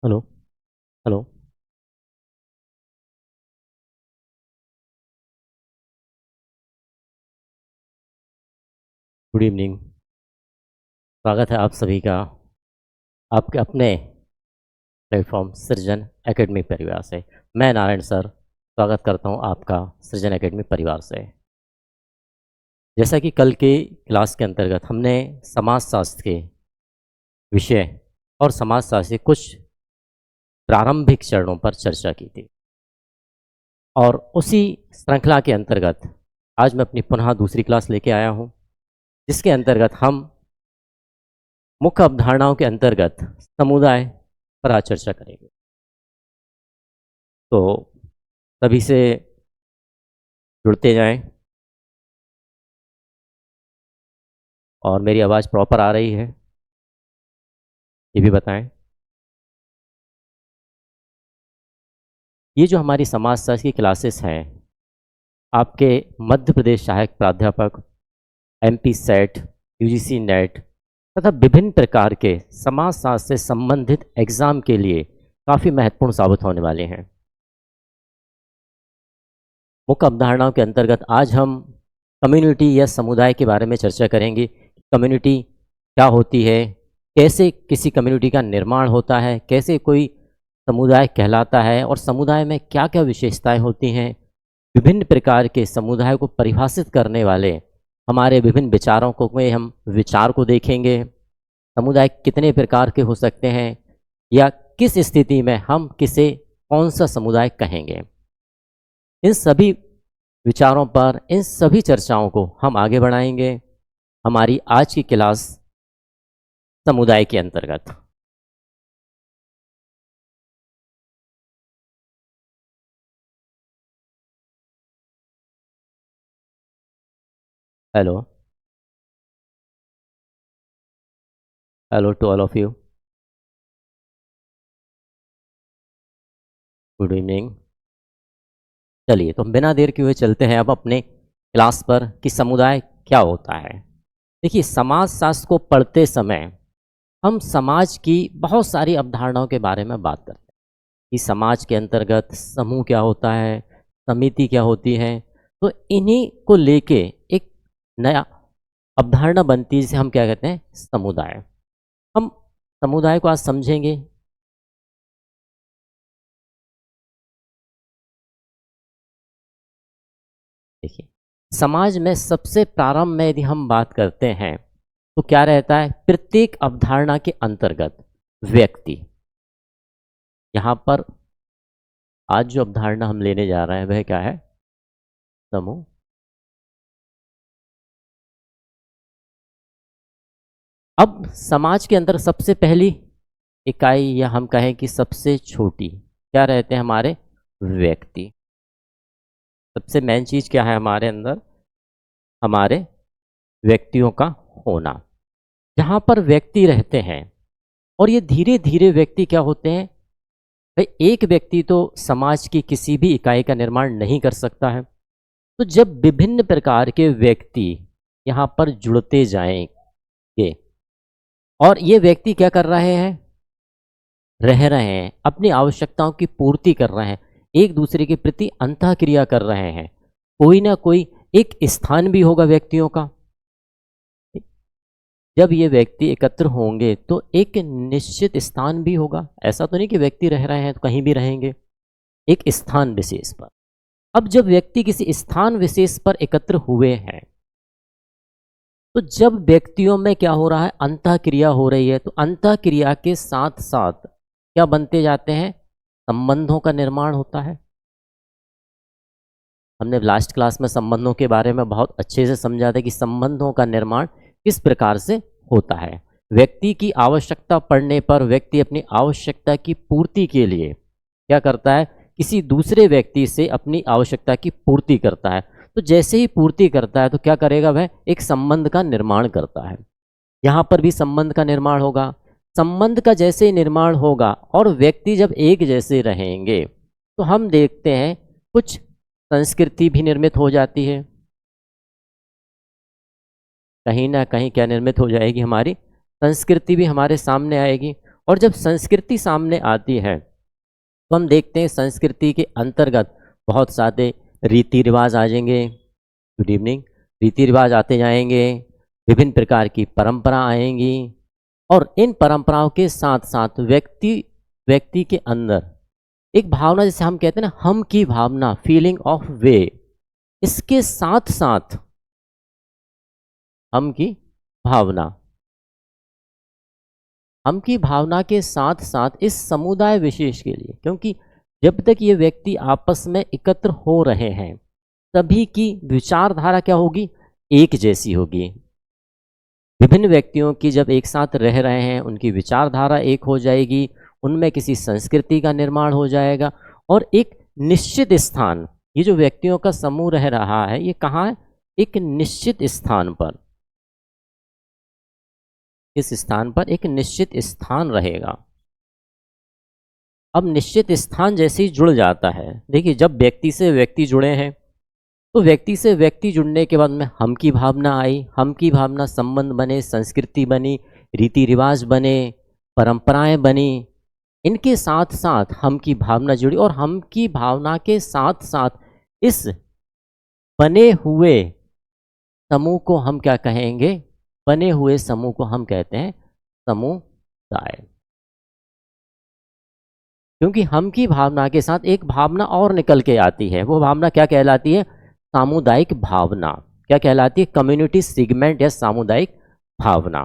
Hello. Hello. Good evening. स्वागत है आप सभी का आपके अपने प्लेटफॉर्म सृजन एकेडमी परिवार से। मैं नारायण सर स्वागत करता हूं आपका सृजन एकेडमी परिवार से। जैसा कि कल के क्लास के अंतर्गत हमने समाजशास्त्र के विषय और समाजशास्त्र के कुछ प्रारंभिक चरणों पर चर्चा की थी, और उसी श्रृंखला के अंतर्गत आज मैं अपनी पुनः दूसरी क्लास लेके आया हूं, जिसके अंतर्गत हम मुख्य अवधारणाओं के अंतर्गत समुदाय पर आज चर्चा करेंगे। तो सभी से जुड़ते जाएं, और मेरी आवाज़ प्रॉपर आ रही है ये भी बताएं। ये जो हमारी समाजशास्त्र की क्लासेस हैं, आपके मध्य प्रदेश सहायक प्राध्यापक, एमपी सेट, यूजीसी नेट तथा विभिन्न प्रकार के समाजशास्त्र से संबंधित एग्जाम के लिए काफ़ी महत्वपूर्ण साबित होने वाले हैं। मुख्य अवधारणाओं के अंतर्गत आज हम कम्युनिटी या समुदाय के बारे में चर्चा करेंगे। कम्युनिटी क्या होती है, कैसे किसी कम्युनिटी का निर्माण होता है, कैसे कोई समुदाय कहलाता है, और समुदाय में क्या क्या विशेषताएं होती हैं। विभिन्न प्रकार के समुदाय को परिभाषित करने वाले हमारे विभिन्न विचारों को में हम विचार को देखेंगे। समुदाय कितने प्रकार के हो सकते हैं, या किस स्थिति में हम किसे कौन सा समुदाय कहेंगे। इन सभी विचारों पर, इन सभी चर्चाओं को हम आगे बढ़ाएंगे हमारी आज की क्लास समुदाय के अंतर्गत। Hello. Hello to all of you. Good evening. चलिए, तो हम बिना देर किए हुए चलते हैं अब अपने क्लास पर कि समुदाय क्या होता है। देखिए, समाजशास्त्र को पढ़ते समय हम समाज की बहुत सारी अवधारणाओं के बारे में बात करते हैं कि समाज के अंतर्गत समूह क्या होता है, समिति क्या होती है। तो इन्हीं को लेके एक नया अवधारणा बनती है जिसे हम क्या कहते हैं, समुदाय। हम समुदाय को आज समझेंगे। देखिए, समाज में सबसे प्रारंभ में यदि हम बात करते हैं तो क्या रहता है, प्रत्येक अवधारणा के अंतर्गत व्यक्ति। यहाँ पर आज जो अवधारणा हम लेने जा रहे हैं वह क्या है, समूह। अब समाज के अंदर सबसे पहली इकाई, या हम कहें कि सबसे छोटी, क्या रहते हैं, हमारे व्यक्ति। सबसे मेन चीज क्या है हमारे अंदर, हमारे व्यक्तियों का होना। जहाँ पर व्यक्ति रहते हैं, और ये धीरे धीरे व्यक्ति क्या होते हैं, भाई एक व्यक्ति तो समाज की किसी भी इकाई का निर्माण नहीं कर सकता है। तो जब विभिन्न प्रकार के व्यक्ति यहाँ पर जुड़ते जाएंगे, और ये व्यक्ति क्या कर रहे हैं, रह रहे हैं, अपनी आवश्यकताओं की पूर्ति कर रहे हैं, एक दूसरे के प्रति अंतःक्रिया कर रहे हैं, कोई ना कोई एक स्थान भी होगा व्यक्तियों का। जब ये व्यक्ति एकत्र होंगे तो एक निश्चित स्थान भी होगा। ऐसा तो नहीं कि व्यक्ति रह रहे हैं तो कहीं भी रहेंगे, एक स्थान विशेष पर। अब जब व्यक्ति किसी स्थान विशेष पर एकत्र हुए हैं, तो जब व्यक्तियों में क्या हो रहा है, अंतःक्रिया हो रही है, तो अंतःक्रिया के साथ साथ क्या बनते जाते हैं, संबंधों का निर्माण होता है। हमने लास्ट क्लास में संबंधों के बारे में बहुत अच्छे से समझा था कि संबंधों का निर्माण किस प्रकार से होता है। व्यक्ति की आवश्यकता पड़ने पर व्यक्ति अपनी आवश्यकता की पूर्ति के लिए क्या करता है, किसी दूसरे व्यक्ति से अपनी आवश्यकता की पूर्ति करता है। तो जैसे ही पूर्ति करता है तो क्या करेगा, वह एक संबंध का निर्माण करता है। यहाँ पर भी संबंध का निर्माण होगा। संबंध का जैसे ही निर्माण होगा और व्यक्ति जब एक जैसे रहेंगे, तो हम देखते हैं कुछ संस्कृति भी निर्मित हो जाती है। कहीं ना कहीं क्या निर्मित हो जाएगी, हमारी संस्कृति भी हमारे सामने आएगी। और जब संस्कृति सामने आती है तो हम देखते हैं संस्कृति के अंतर्गत बहुत सारे रीति रिवाज आ जाएंगे। Good evening. रीति रिवाज आते जाएंगे, विभिन्न प्रकार की परंपरा आएंगी, और इन परंपराओं के साथ साथ व्यक्ति के अंदर एक भावना, जैसे हम कहते हैं ना, हम की भावना, फीलिंग ऑफ वे, इसके साथ साथ हम की भावना के साथ साथ इस समुदाय विशेष के लिए, क्योंकि जब तक ये व्यक्ति आपस में एकत्र हो रहे हैं सभी की विचारधारा क्या होगी, एक जैसी होगी। विभिन्न व्यक्तियों की जब एक साथ रह रहे हैं उनकी विचारधारा एक हो जाएगी, उनमें किसी संस्कृति का निर्माण हो जाएगा, और एक निश्चित स्थान, ये जो व्यक्तियों का समूह रह रहा है ये कहाँ है, एक निश्चित स्थान पर, इस स्थान पर एक निश्चित स्थान रहेगा। अब निश्चित स्थान जैसे ही जुड़ जाता है, देखिए जब व्यक्ति से व्यक्ति जुड़े हैं तो व्यक्ति से व्यक्ति जुड़ने के बाद में हम की भावना आई, हम की भावना, संबंध बने, संस्कृति बनी, रीति रिवाज बने, परंपराएं बनी, इनके साथ साथ हम की भावना जुड़ी, और हम की भावना के साथ साथ इस बने हुए समूह को हम क्या कहेंगे, बने हुए समूह को हम कहते हैं समुदाय। क्योंकि हम की भावना के साथ एक भावना और निकल के आती है, वो भावना क्या कहलाती है, सामुदायिक भावना। क्या कहलाती है, कम्युनिटी सेगमेंट या सामुदायिक भावना।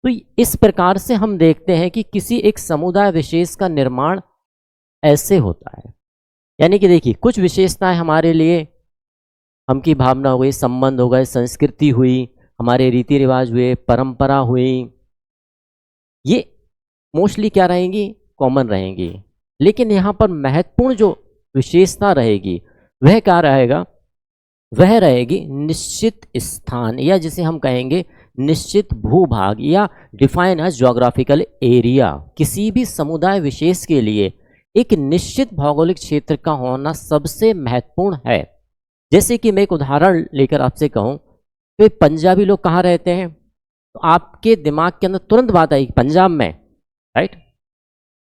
तो इस प्रकार से हम देखते हैं कि किसी एक समुदाय विशेष का निर्माण ऐसे होता है। यानी कि देखिए कुछ विशेषताएं हमारे लिए, हम की भावना हो गई, संबंध हो गए, संस्कृति हुई, हमारे रीति रिवाज हुए, परंपरा हुई, ये मोस्टली क्या रहेंगी, कॉमन रहेंगी। लेकिन यहाँ पर महत्वपूर्ण जो विशेषता रहेगी वह क्या रहेगा, वह रहेगी निश्चित स्थान, या जिसे हम कहेंगे निश्चित भूभाग, या डिफाइन एज ज्योग्राफिकल एरिया। किसी भी समुदाय विशेष के लिए एक निश्चित भौगोलिक क्षेत्र का होना सबसे महत्वपूर्ण है। जैसे कि मैं एक उदाहरण लेकर आपसे कहूँ तो पंजाबी लोग कहाँ रहते हैं, तो आपके दिमाग के अंदर तुरंत बात आएगी पंजाब में, राइट।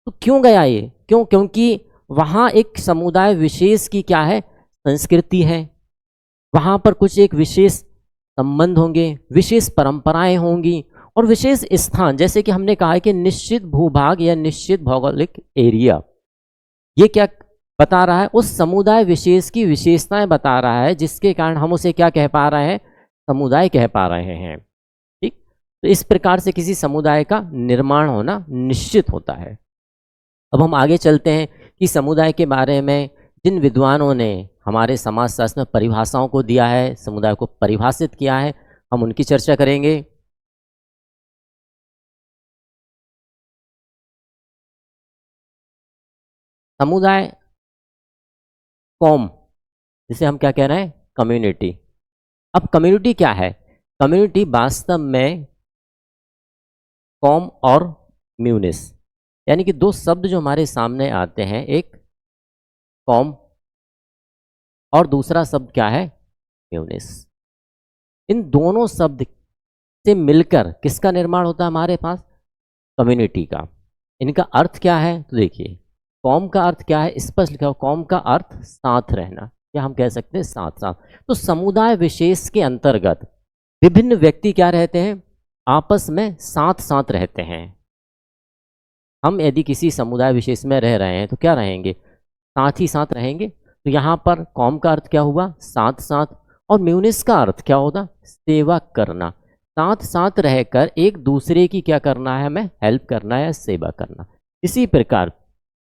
तो क्यों गया ये, क्योंकि वहाँ एक समुदाय विशेष की क्या है, संस्कृति है, वहाँ पर कुछ एक विशेष संबंध होंगे, विशेष परंपराएं होंगी, और विशेष स्थान, जैसे कि हमने कहा है कि निश्चित भूभाग या निश्चित भौगोलिक एरिया, ये क्या बता रहा है, उस समुदाय विशेष की विशेषताएं बता रहा है, जिसके कारण हम उसे क्या कह पा रहे हैं, समुदाय कह पा रहे हैं। ठीक, तो इस प्रकार से किसी समुदाय का निर्माण होना निश्चित होता है। अब हम आगे चलते हैं कि समुदाय के बारे में जिन विद्वानों ने हमारे समाजशास्त्र में परिभाषाओं को दिया है, समुदाय को परिभाषित किया है, हम उनकी चर्चा करेंगे। समुदाय, कौम, जिसे हम क्या कह रहे हैं, कम्युनिटी। अब कम्युनिटी क्या है, कम्युनिटी वास्तव में कौम और म्यूनिस, यानी कि दो शब्द जो हमारे सामने आते हैं, एक कौम और दूसरा शब्द क्या है, म्यूनिस। इन दोनों शब्द से मिलकर किसका निर्माण होता है हमारे पास, कम्युनिटी का। इनका अर्थ क्या है, तो देखिए कौम का अर्थ क्या है, स्पष्ट लिखा हो, कौम का अर्थ साथ रहना, या हम कह सकते हैं साथ साथ। तो समुदाय विशेष के अंतर्गत विभिन्न व्यक्ति क्या रहते हैं, आपस में साथ साथ रहते हैं। हम यदि किसी समुदाय विशेष में रह रहे हैं तो क्या रहेंगे, साथ ही साथ रहेंगे। तो यहाँ पर कौम का अर्थ क्या हुआ, साथ साथ, और म्यूनिस का अर्थ क्या होगा, सेवा करना। साथ साथ रहकर एक दूसरे की क्या करना है, हमें हेल्प करना है, सेवा करना। इसी प्रकार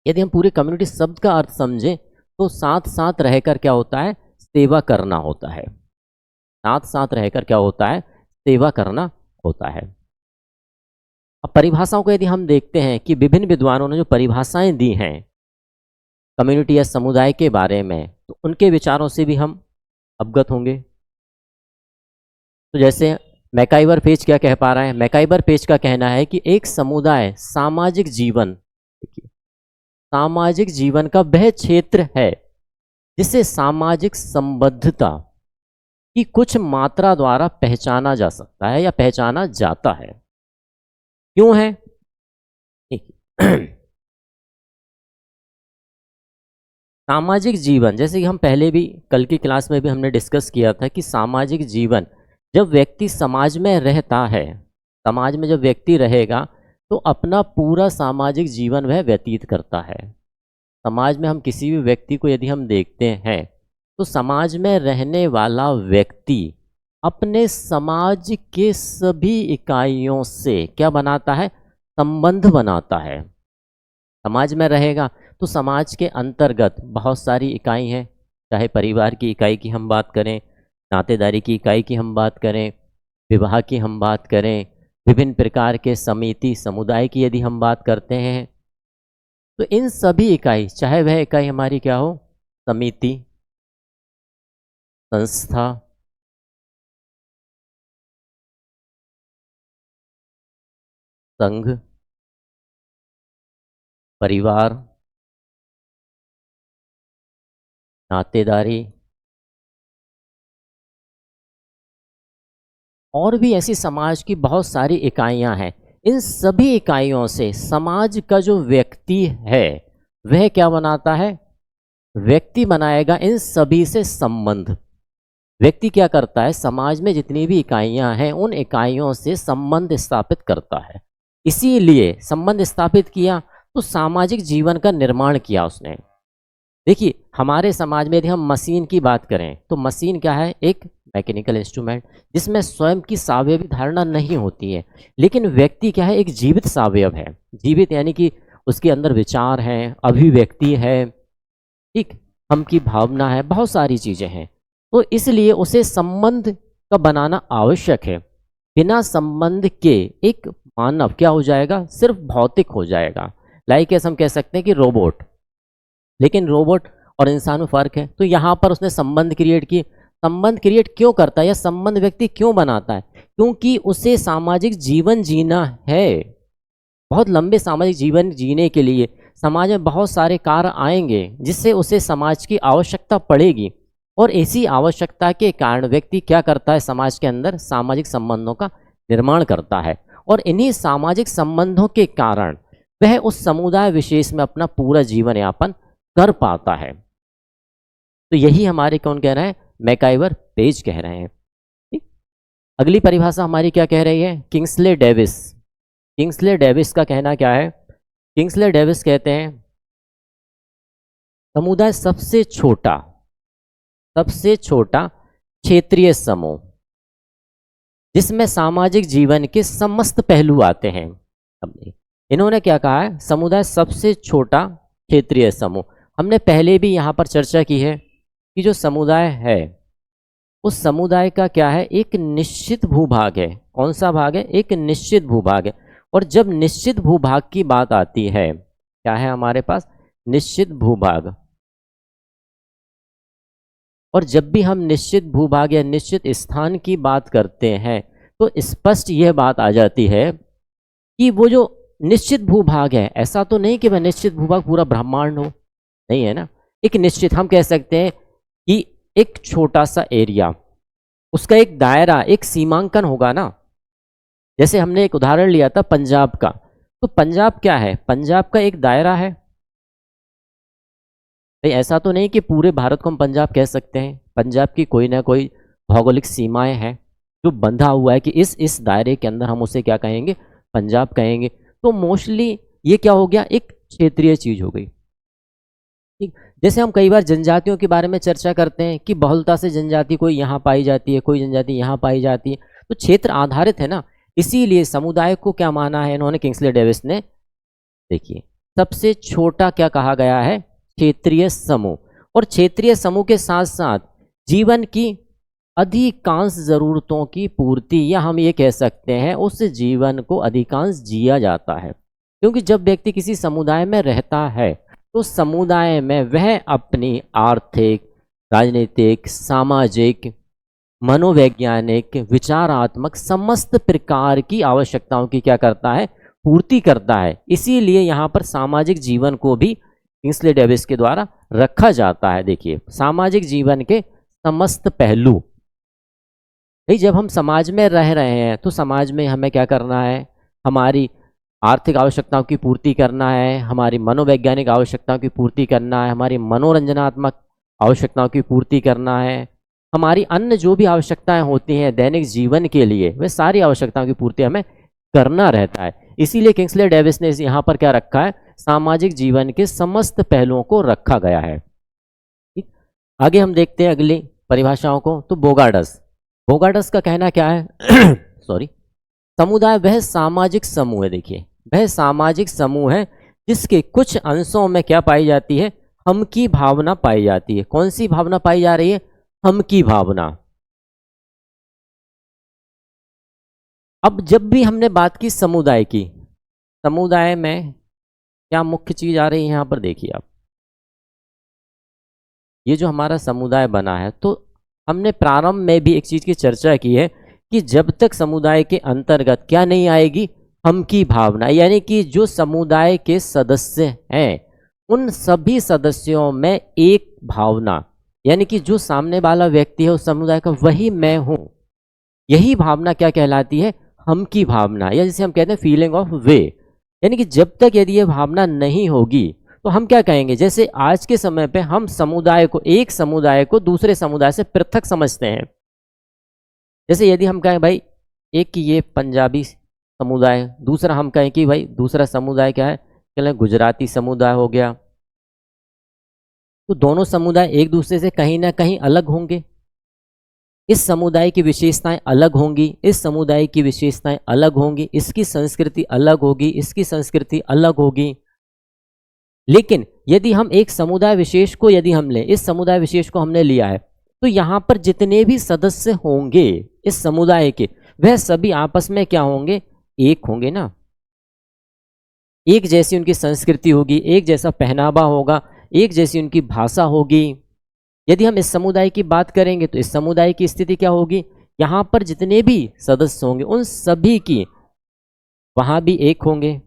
यदि हम पूरे कम्युनिटी शब्द का अर्थ समझें तो साथ साथ रहकर क्या होता है, सेवा करना होता है। साथ साथ रहकर क्या होता है, सेवा करना होता है। अब परिभाषाओं को यदि हम देखते हैं कि विभिन्न विद्वानों ने जो परिभाषाएं दी हैं कम्युनिटी या समुदाय के बारे में, तो उनके विचारों से भी हम अवगत होंगे। तो जैसे मैकाइवर पेज क्या कह पा रहा है, मैकाइवर पेज का कहना है कि एक समुदाय सामाजिक जीवन, देखिए सामाजिक जीवन का वह क्षेत्र है जिसे सामाजिक संबद्धता की कुछ मात्रा द्वारा पहचाना जा सकता है या पहचाना जाता है। क्यों है, देखिए सामाजिक जीवन, जैसे कि हम पहले भी कल की क्लास में भी हमने डिस्कस किया था कि सामाजिक जीवन, जब व्यक्ति समाज में रहता है, समाज में जब व्यक्ति रहेगा तो अपना पूरा सामाजिक जीवन वह व्यतीत करता है। समाज में हम किसी भी व्यक्ति को यदि हम देखते हैं तो समाज में रहने वाला व्यक्ति अपने समाज के सभी इकाइयों से क्या बनाता है, संबंध बनाता है। समाज में रहेगा तो समाज के अंतर्गत बहुत सारी इकाई हैं, चाहे परिवार की इकाई की हम बात करें, नातेदारी की इकाई की हम बात करें, विवाह की हम बात करें, विभिन्न प्रकार के समिति समुदाय की यदि हम बात करते हैं, तो इन सभी इकाई, चाहे वह इकाई हमारी क्या हो, समिति, संस्था, संघ, परिवार, नातेदारी और भी ऐसी समाज की बहुत सारी इकाइयां हैं। इन सभी इकाइयों से समाज का जो व्यक्ति है वह क्या बनाता है, व्यक्ति बनाएगा इन सभी से संबंध। व्यक्ति क्या करता है, समाज में जितनी भी इकाइयां हैं उन इकाइयों से संबंध स्थापित करता है। इसीलिए संबंध स्थापित किया तो सामाजिक जीवन का निर्माण किया उसने। देखिए हमारे समाज में यदि हम मशीन की बात करें तो मशीन क्या है, एक मैकेनिकल इंस्ट्रूमेंट जिसमें स्वयं की सावयवी धारणा नहीं होती है, लेकिन व्यक्ति क्या है, एक जीवित सावयव है। जीवित यानी कि उसके अंदर विचार हैं, अभिव्यक्ति है, ठीक, हम की भावना है, बहुत सारी चीजें हैं। तो इसलिए उसे संबंध का बनाना आवश्यक है। बिना संबंध के एक मानव क्या हो जाएगा, सिर्फ भौतिक हो जाएगा। लाइक ऐसा हम कह सकते हैं कि रोबोट, लेकिन रोबोट और इंसान में फर्क है। तो यहाँ पर उसने संबंध क्रिएट की। संबंध क्रिएट क्यों करता है या संबंध व्यक्ति क्यों बनाता है, क्योंकि उसे सामाजिक जीवन जीना है। बहुत लंबे सामाजिक जीवन जीने के लिए समाज में बहुत सारे कार्य आएंगे जिससे उसे समाज की आवश्यकता पड़ेगी, और इसी आवश्यकता के कारण व्यक्ति क्या करता है, समाज के अंदर सामाजिक संबंधों का निर्माण करता है, और इन्हीं सामाजिक संबंधों के कारण वह उस समुदाय विशेष में अपना पूरा जीवन यापन कर पाता है। तो यही हमारे कौन कह रहे हैं, मैकाइवर पेज कह रहे हैं। ठीक, अगली परिभाषा हमारी क्या कह रही है, किंग्सले डेविस। किंग्सले डेविस का कहना क्या है, किंग्सले डेविस कहते हैं समुदाय सबसे छोटा क्षेत्रीय समूह जिसमें सामाजिक जीवन के समस्त पहलू आते हैं। इन्होंने क्या कहा है, समुदाय सबसे छोटा क्षेत्रीय समूह। हमने पहले भी यहाँ पर चर्चा की है कि जो समुदाय है उस समुदाय का क्या है, एक निश्चित भूभाग है। कौन सा भाग है, एक निश्चित भूभाग है। और जब निश्चित भूभाग की बात आती है, क्या है हमारे पास, निश्चित भूभाग। और जब भी हम निश्चित भूभाग या निश्चित स्थान की बात करते हैं तो स्पष्ट यह बात आ जाती है कि वो जो निश्चित भूभाग है, ऐसा तो नहीं कि वह निश्चित भूभाग पूरा ब्रह्मांड हो, नहीं है ना। एक निश्चित, हम कह सकते हैं कि एक छोटा सा एरिया, उसका एक दायरा, एक सीमांकन होगा ना। जैसे हमने एक उदाहरण लिया था पंजाब का, तो पंजाब क्या है, पंजाब का एक दायरा है। भाई ऐसा तो नहीं कि पूरे भारत को हम पंजाब कह सकते हैं, पंजाब की कोई ना कोई भौगोलिक सीमाएं हैं जो बंधा हुआ है कि इस दायरे के अंदर हम उसे क्या कहेंगे, पंजाब कहेंगे। तो मोस्टली ये क्या हो गया, एक क्षेत्रीय चीज हो गई। ठीक, जैसे हम कई बार जनजातियों के बारे में चर्चा करते हैं कि बहुलता से जनजाति कोई यहाँ पाई जाती है, कोई जनजाति यहाँ पाई जाती है, तो क्षेत्र आधारित है ना। इसीलिए समुदाय को क्या माना है इन्होंने, किंग्सले डेविस ने, देखिए सबसे छोटा क्या कहा गया है, क्षेत्रीय समूह। और क्षेत्रीय समूह के साथ साथ जीवन की अधिकांश जरूरतों की पूर्ति, या हम ये कह सकते हैं उस जीवन को अधिकांश जिया जाता है। क्योंकि जब व्यक्ति किसी समुदाय में रहता है तो समुदाय में वह अपनी आर्थिक, राजनीतिक, सामाजिक, मनोवैज्ञानिक, विचारात्मक समस्त प्रकार की आवश्यकताओं की क्या करता है, पूर्ति करता है। इसीलिए यहाँ पर सामाजिक जीवन को भी किंग्सले डेविस के द्वारा रखा जाता है। देखिए सामाजिक जीवन के समस्त पहलू, भाई जब हम समाज में रह रहे हैं तो समाज में हमें क्या करना है, हमारी आर्थिक आवश्यकताओं की पूर्ति करना है, हमारी मनोवैज्ञानिक आवश्यकताओं की पूर्ति करना है, हमारी मनोरंजनात्मक आवश्यकताओं की पूर्ति करना है, हमारी अन्य जो भी आवश्यकताएं होती हैं दैनिक जीवन के लिए, वे सारी आवश्यकताओं की पूर्ति हमें करना रहता है। इसीलिए किंग्सले डेविस ने यहाँ पर क्या रखा है, सामाजिक जीवन के समस्त पहलुओं को रखा गया है। ठीक, आगे हम देखते हैं अगली परिभाषाओं को। तो बोगार्डस का कहना क्या है सॉरी, समुदाय वह सामाजिक समूह है, देखिए वह सामाजिक समूह है जिसके कुछ अंशों में क्या पाई जाती है, हम की भावना पाई जाती है। कौन सी भावना पाई जा रही है, हम की भावना। अब जब भी हमने बात की समुदाय की, समुदाय में क्या मुख्य चीज आ रही है, यहां पर देखिए आप, ये जो हमारा समुदाय बना है, तो हमने प्रारंभ में भी एक चीज की चर्चा की है कि जब तक समुदाय के अंतर्गत क्या नहीं आएगी, हम की भावना, यानी कि जो समुदाय के सदस्य हैं उन सभी सदस्यों में एक भावना, यानी कि जो सामने वाला व्यक्ति है उस समुदाय का वही मैं हूं, यही भावना क्या कहलाती है, हम की भावना, या जिसे हम कहते हैं फीलिंग ऑफ वे। यानी कि जब तक यदि ये भावना नहीं होगी तो हम क्या कहेंगे, जैसे आज के समय पे हम समुदाय को, एक समुदाय को दूसरे समुदाय से पृथक समझते हैं। जैसे यदि हम कहें भाई एक ये पंजाबी समुदाय, दूसरा हम कहें कि भाई दूसरा समुदाय क्या है, चलें गुजराती समुदाय हो गया, तो दोनों समुदाय एक दूसरे से कहीं ना कहीं अलग होंगे। इस समुदाय की विशेषताएं अलग होंगी, इस समुदाय की विशेषताएं अलग होंगी, इसकी संस्कृति अलग होगी, इसकी संस्कृति अलग होगी। लेकिन यदि हम एक समुदाय विशेष को यदि हम लें, इस समुदाय विशेष को हमने लिया है, तो यहाँ पर जितने भी सदस्य होंगे इस समुदाय के, वह सभी आपस में क्या होंगे, एक होंगे ना। एक जैसी उनकी संस्कृति होगी, एक जैसा पहनावा होगा, एक जैसी उनकी भाषा होगी। यदि हम इस समुदाय की बात करेंगे तो इस समुदाय की स्थिति क्या होगी, यहाँ पर जितने भी सदस्य होंगे उन सभी की वहां भी एक होंगे।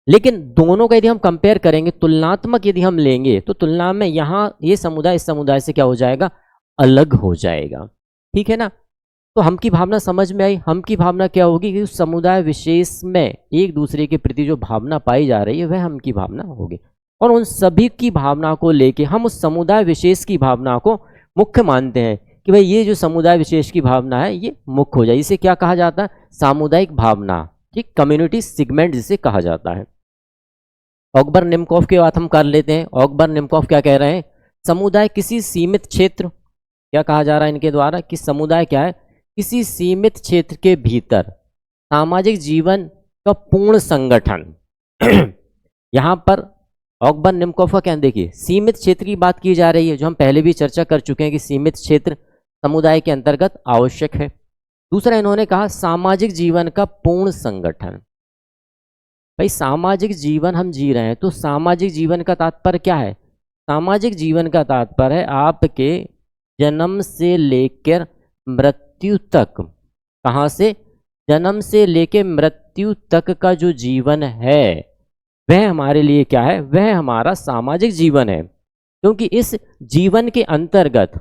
लेकिन दोनों का यदि हम कंपेयर करेंगे, तुलनात्मक यदि हम लेंगे, तो तुलना में यहाँ ये समुदाय इस समुदाय से क्या हो जाएगा, अलग हो जाएगा। ठीक है ना। तो हम की भावना समझ में आई। हम की भावना क्या होगी कि उस समुदाय विशेष में एक दूसरे के प्रति जो भावना पाई जा रही है वह हम की भावना होगी, और उन सभी की भावना को लेके हम उस समुदाय विशेष की भावना को मुख्य मानते हैं कि भाई ये जो समुदाय विशेष की भावना है ये मुख्य हो जाए। इसे क्या कहा जाता है, सामुदायिक भावना। ठीक, कम्युनिटी सेगमेंट जिसे कहा जाता है। ऑगबर्न निमकॉफ की बात हम कर लेते हैं। ऑगबर्न निमकॉफ क्या कह रहे हैं, समुदाय किसी सीमित क्षेत्र, क्या कहा जा रहा है इनके द्वारा कि समुदाय क्या है, किसी सीमित क्षेत्र के भीतर सामाजिक जीवन का पूर्ण संगठन। यहाँ पर ऑगबर्न निमकॉफ का कहना, देखिए सीमित क्षेत्र की बात की जा रही है, जो हम पहले भी चर्चा कर चुके हैं कि सीमित क्षेत्र समुदाय के अंतर्गत आवश्यक है। दूसरा इन्होंने कहा सामाजिक जीवन का पूर्ण संगठन। भाई सामाजिक जीवन हम जी रहे हैं, तो सामाजिक जीवन का तात्पर्य क्या है, सामाजिक जीवन का तात्पर्य है आपके जन्म से लेकर मृत्यु तक, कहाँ से, जन्म से लेकर मृत्यु तक का जो जीवन है वह हमारे लिए क्या है, वह हमारा सामाजिक जीवन है। क्योंकि इस जीवन के अंतर्गत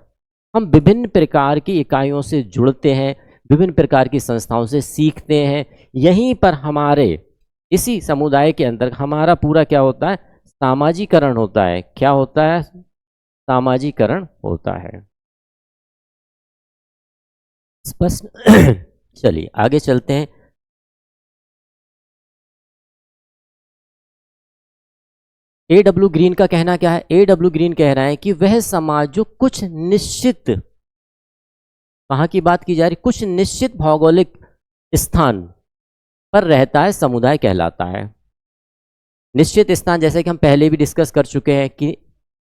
हम विभिन्न प्रकार की इकाइयों से जुड़ते हैं, विभिन्न प्रकार की संस्थाओं से सीखते हैं। यहीं पर हमारे इसी समुदाय के अंदर हमारा पूरा क्या होता है, सामाजिकरण होता है। क्या होता है, सामाजिकरण होता है। स्पष्ट। चलिए आगे चलते हैं। A.W. ग्रीन का कहना क्या है, A.W. ग्रीन कह रहा है कि वह समाज जो कुछ निश्चित, कहाँ की बात की जा रही, कुछ निश्चित भौगोलिक स्थान पर रहता है समुदाय कहलाता है। निश्चित स्थान, जैसे कि हम पहले भी डिस्कस कर चुके हैं कि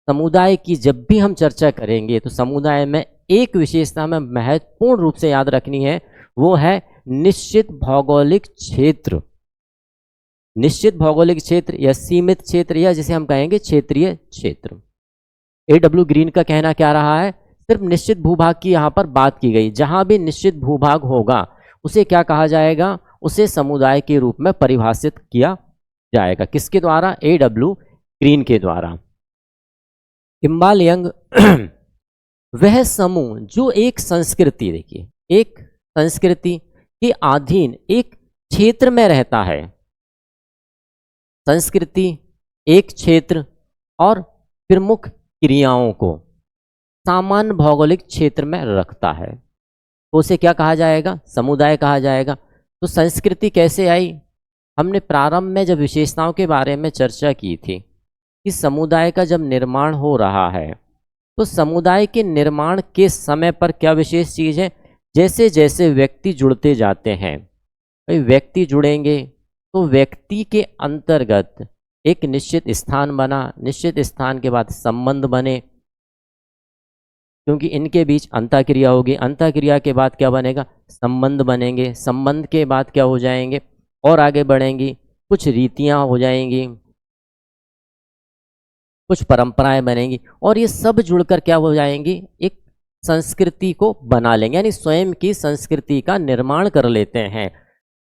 समुदाय की जब भी हम चर्चा करेंगे तो समुदाय में एक विशेषता में महत्वपूर्ण रूप से याद रखनी है, वो है निश्चित भौगोलिक क्षेत्र। निश्चित भौगोलिक क्षेत्र या सीमित क्षेत्र या जिसे हम कहेंगे क्षेत्रीय क्षेत्र। A.W. ग्रीन का कहना क्या रहा है, सिर्फ निश्चित भूभाग की यहाँ पर बात की गई। जहां भी निश्चित भूभाग होगा उसे क्या कहा जाएगा, उसे समुदाय के रूप में परिभाषित किया जाएगा। किसके द्वारा, A.W. ग्रीन के द्वारा। किम्बाल यंग वह समूह जो एक संस्कृति, देखिए एक संस्कृति के अधीन एक क्षेत्र में रहता है, संस्कृति एक क्षेत्र और प्रमुख क्रियाओं को सामान्य भौगोलिक क्षेत्र में रखता है, तो उसे क्या कहा जाएगा? समुदाय कहा जाएगा। तो संस्कृति कैसे आई? हमने प्रारंभ में जब विशेषताओं के बारे में चर्चा की थी कि समुदाय का जब निर्माण हो रहा है तो समुदाय के निर्माण के समय पर क्या विशेष चीज़ है? जैसे जैसे व्यक्ति जुड़ते जाते हैं, भाई व्यक्ति जुड़ेंगे तो व्यक्ति के अंतर्गत एक निश्चित स्थान बना, निश्चित स्थान के बाद संबंध बने, क्योंकि इनके बीच अंतःक्रिया होगी, अंतःक्रिया के बाद क्या बनेगा? संबंध बनेंगे, संबंध के बाद क्या हो जाएंगे? और आगे बढ़ेंगी, कुछ रीतियां हो जाएंगी, कुछ परंपराएं बनेंगी और ये सब जुड़कर क्या हो जाएंगी? एक संस्कृति को बना लेंगे, यानी स्वयं की संस्कृति का निर्माण कर लेते हैं।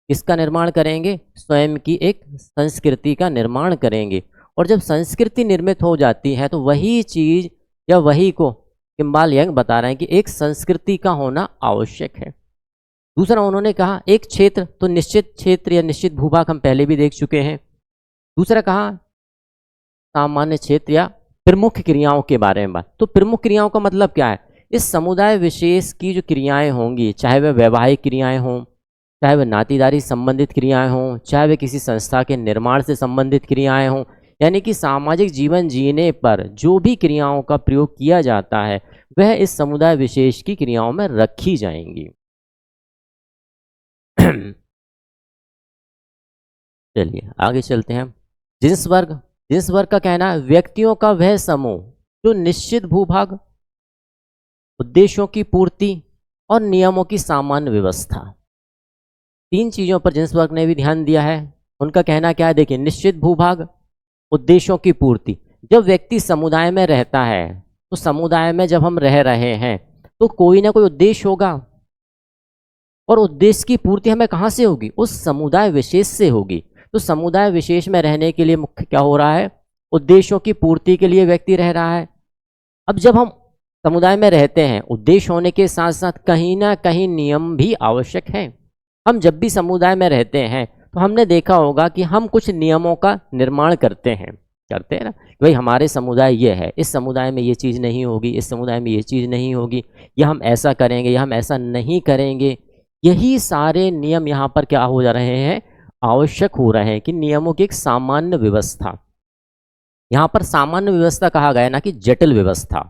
किसका निर्माण करेंगे? स्वयं की एक संस्कृति का निर्माण करेंगे। और जब संस्कृति निर्मित हो जाती है तो वही चीज़ या वही को किम्बाल यंग बता रहे हैं कि एक संस्कृति का होना आवश्यक है। दूसरा उन्होंने कहा एक क्षेत्र, तो निश्चित क्षेत्र या निश्चित भूभाग हम पहले भी देख चुके हैं। दूसरा कहा सामान्य क्षेत्र या प्रमुख क्रियाओं के बारे में बात। तो प्रमुख क्रियाओं का मतलब क्या है? इस समुदाय विशेष की जो क्रियाएं होंगी, चाहे वह वैवाहिक क्रियाएं हों, चाहे वह नातेदारी संबंधित क्रियाएं हों, चाहे वह किसी संस्था के निर्माण से संबंधित क्रियाएं हों, यानी कि सामाजिक जीवन जीने पर जो भी क्रियाओं का प्रयोग किया जाता है वह इस समुदाय विशेष की क्रियाओं में रखी जाएंगी। चलिए आगे चलते हैं। जिस वर्ग का कहना है व्यक्तियों का वह समूह जो निश्चित भूभाग, उद्देश्यों की पूर्ति और नियमों की सामान्य व्यवस्था, तीन चीजों पर जिस वर्ग ने भी ध्यान दिया है। उनका कहना क्या है? देखिए, निश्चित भूभाग, उद्देश्यों की पूर्ति। जब व्यक्ति समुदाय में रहता है तो समुदाय में जब हम रह रहे हैं तो कोई ना कोई उद्देश्य होगा और उद्देश्य की पूर्ति हमें कहाँ से होगी? उस समुदाय विशेष से होगी। तो समुदाय विशेष में रहने के लिए मुख्य क्या हो रहा है? उद्देश्यों की पूर्ति के लिए व्यक्ति रह रहा है। अब जब हम समुदाय में रहते हैं, उद्देश्य होने के साथ साथ कहीं ना कहीं नियम भी आवश्यक है। हम जब भी समुदाय में रहते हैं तो हमने देखा होगा कि हम कुछ नियमों का निर्माण करते हैं ना, भाई हमारे समुदाय ये है, इस समुदाय में ये चीज़ नहीं होगी, इस समुदाय में ये चीज़ नहीं होगी, या हम ऐसा करेंगे या हम ऐसा नहीं करेंगे। यही सारे नियम यहाँ पर क्या हो जा रहे हैं? आवश्यक हो रहे हैं कि नियमों की एक सामान्य व्यवस्था। यहाँ पर सामान्य व्यवस्था कहा गया, ना कि जटिल व्यवस्था।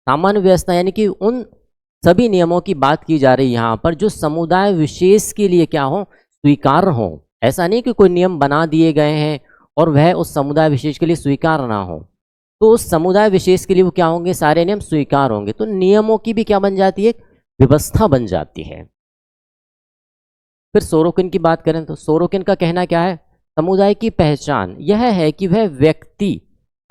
सामान्य व्यवस्था यानी कि उन सभी नियमों की बात की जा रही है यहाँ पर जो समुदाय विशेष के लिए क्या हो? स्वीकार्य हो। ऐसा नहीं कि कोई नियम बना दिए गए हैं और वह उस समुदाय विशेष के लिए स्वीकार ना हो, तो उस समुदाय विशेष के लिए वो क्या होंगे? सारे नियम स्वीकार होंगे। तो नियमों की भी क्या बन जाती है? व्यवस्था बन जाती है। फिर सोरोकिन की बात करें तो सोरोकिन का कहना क्या है? समुदाय की पहचान यह है कि वह व्यक्ति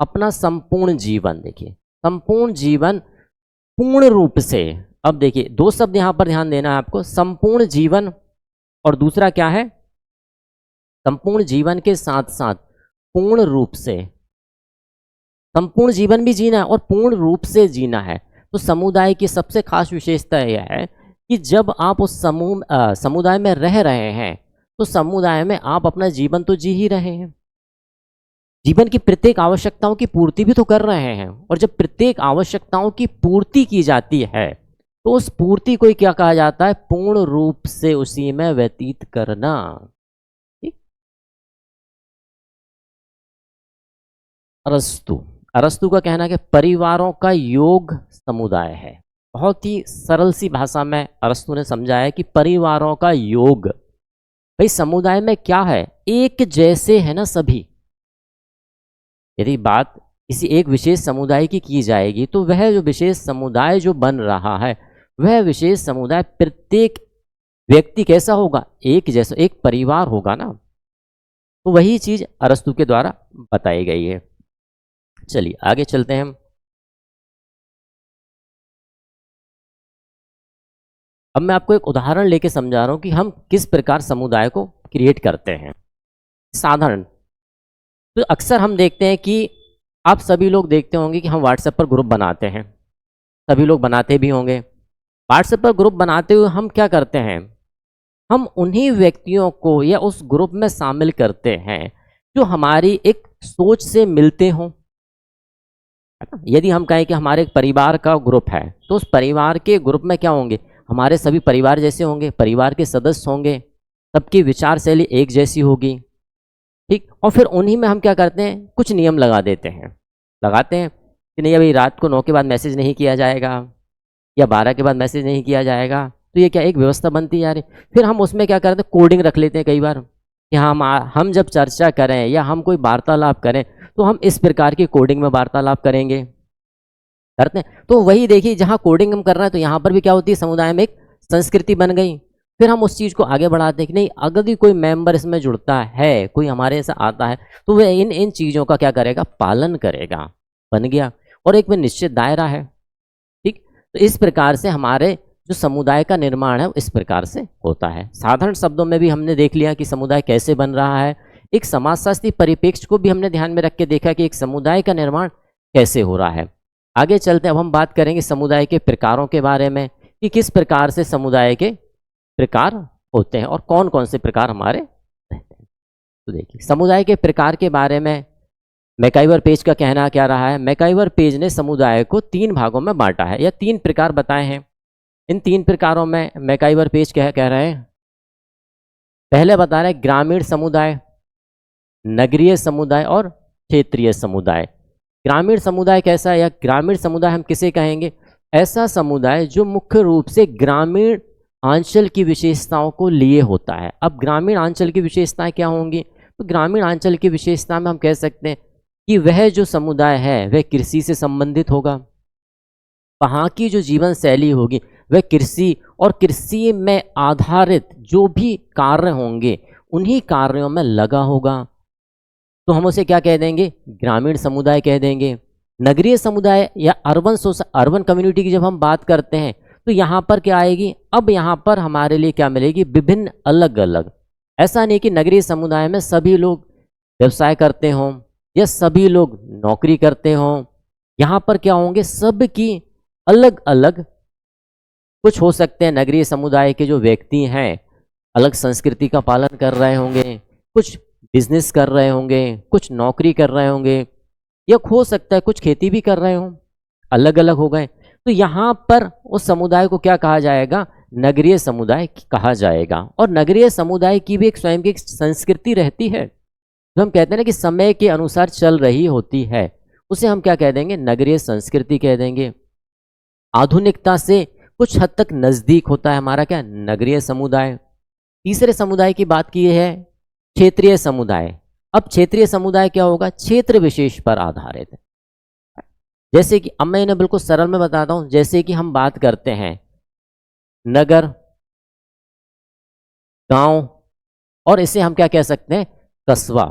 अपना संपूर्ण जीवन, देखिए संपूर्ण जीवन पूर्ण रूप से, अब देखिए दो शब्द यहाँ पर ध्यान देना है आपको, संपूर्ण जीवन और दूसरा क्या है? संपूर्ण जीवन के साथ साथ पूर्ण रूप से, संपूर्ण जीवन भी जीना है और पूर्ण रूप से जीना है। तो समुदाय की सबसे खास विशेषता यह है कि जब आप उस समुदाय में रह रहे हैं तो समुदाय में आप अपना जीवन तो जी ही रहे हैं, जीवन की प्रत्येक आवश्यकताओं की पूर्ति भी तो कर रहे हैं। और जब प्रत्येक आवश्यकताओं की पूर्ति की जाती है तो उस पूर्ति को क्या कहा जाता है? पूर्ण रूप से उसी में व्यतीत करना। अरस्तु का कहना है कि परिवारों का योग समुदाय है। बहुत ही सरल सी भाषा में अरस्तु ने समझाया कि परिवारों का योग, भाई समुदाय में क्या है? एक जैसे है ना सभी। यदि बात किसी एक विशेष समुदाय की जाएगी तो वह जो विशेष समुदाय जो बन रहा है वह विशेष समुदाय प्रत्येक व्यक्ति कैसा होगा? एक जैसा, एक परिवार होगा ना। तो वही चीज अरस्तु के द्वारा बताई गई है। चलिए आगे चलते हैं हम। अब मैं आपको एक उदाहरण लेके समझा रहा हूं कि हम किस प्रकार समुदाय को क्रिएट करते हैं। साधारण तो अक्सर हम देखते हैं कि आप सभी लोग देखते होंगे कि हम व्हाट्सएप पर ग्रुप बनाते हैं, सभी लोग बनाते भी होंगे। व्हाट्सएप पर ग्रुप बनाते हुए हम क्या करते हैं? हम उन्हीं व्यक्तियों को या उस ग्रुप में शामिल करते हैं जो हमारी एक सोच से मिलते हों, है ना। यदि हम कहें कि हमारे एक परिवार का ग्रुप है, तो उस परिवार के ग्रुप में क्या होंगे, हमारे सभी परिवार जैसे होंगे, परिवार के सदस्य होंगे, सबकी विचार शैली एक जैसी होगी, ठीक। और फिर उन्हीं में हम क्या करते हैं, कुछ नियम लगा देते हैं, लगाते हैं कि नहीं अभी रात को 9 के बाद मैसेज नहीं किया जाएगा या 12 के बाद मैसेज नहीं किया जाएगा। तो ये क्या एक व्यवस्था बनती जा रही। फिर हम उसमें क्या करते हैं, कोडिंग रख लेते हैं कई बार कि हम जब चर्चा करें या हम कोई वार्तालाप करें तो हम इस प्रकार की कोडिंग में वार्तालाप करेंगे, करते हैं। तो वही देखिए, जहाँ कोडिंग हम कर रहे हैं तो यहाँ पर भी क्या होती है, समुदाय में एक संस्कृति बन गई। फिर हम उस चीज़ को आगे बढ़ाते हैं कि नहीं, अगर भी कोई मेंबर इसमें जुड़ता है, कोई हमारे ऐसा आता है, तो वह इन इन चीज़ों का क्या करेगा, पालन करेगा, बन गया। और एक में निश्चित दायरा है, ठीक। तो इस प्रकार से हमारे जो समुदाय का निर्माण है, इस प्रकार से होता है। साधारण शब्दों में भी हमने देख लिया कि समुदाय कैसे बन रहा है। एक समाजशास्त्री परिप्रेक्ष्य को भी हमने ध्यान में रख के देखा कि एक समुदाय का निर्माण कैसे हो रहा है। आगे चलते अब हम बात करेंगे समुदाय के प्रकारों के बारे में कि किस प्रकार से समुदाय के प्रकार होते हैं और कौन कौन से प्रकार हमारे रहते हैं। तो देखिए, समुदाय के प्रकार के बारे में मैकाइवर पेज का कहना क्या रहा है। मैकाइवर पेज ने समुदाय को 3 भागों में बांटा है या 3 प्रकार बताए हैं। इन 3 प्रकारों में मैकाइवर पेज क्या कह रहे हैं, पहले बता रहे हैं ग्रामीण समुदाय, नगरीय समुदाय और क्षेत्रीय समुदाय। ग्रामीण समुदाय कैसा है, या ग्रामीण समुदाय हम किसे कहेंगे, ऐसा समुदाय जो मुख्य रूप से ग्रामीण आंचल की विशेषताओं को लिए होता है। अब ग्रामीण आंचल की विशेषताएं क्या होंगी, तो ग्रामीण आंचल की विशेषता में हम कह सकते हैं कि वह जो समुदाय है वह कृषि से संबंधित होगा, वहाँ की जो जीवन शैली होगी वह कृषि और कृषि में आधारित जो भी कार्य होंगे उन्हीं कार्यों में लगा होगा, तो हम उसे क्या कह देंगे, ग्रामीण समुदाय कह देंगे। नगरीय समुदाय या अर्बन कम्युनिटी की जब हम बात करते हैं तो यहाँ पर क्या आएगी, अब यहाँ पर हमारे लिए क्या मिलेगी, विभिन्न अलग अलग। ऐसा नहीं कि नगरीय समुदाय में सभी लोग व्यवसाय करते हों या सभी लोग नौकरी करते हों, यहाँ पर क्या होंगे, सबकी अलग अलग, कुछ हो सकते हैं नगरीय समुदाय के जो व्यक्ति हैं अलग संस्कृति का पालन कर रहे होंगे, कुछ बिजनेस कर रहे होंगे, कुछ नौकरी कर रहे होंगे, या हो सकता है कुछ खेती भी कर रहे हों, अलग अलग हो गए। तो यहाँ पर उस समुदाय को क्या कहा जाएगा, नगरीय समुदाय कहा जाएगा। और नगरीय समुदाय की भी एक स्वयं की एक संस्कृति रहती है, जो हम कहते हैं ना कि समय के अनुसार चल रही होती है, उसे हम क्या कह देंगे, नगरीय संस्कृति कह देंगे। आधुनिकता से कुछ हद तक नजदीक होता है हमारा क्या, नगरीय समुदाय। तीसरे समुदाय की बात की है क्षेत्रीय समुदाय। अब क्षेत्रीय समुदाय क्या होगा, क्षेत्र विशेष पर आधारित है। जैसे कि अब मैं इन्हें बिल्कुल सरल में बताता हूं, जैसे कि हम बात करते हैं नगर, गांव, और इसे हम क्या कह सकते हैं, कस्बा।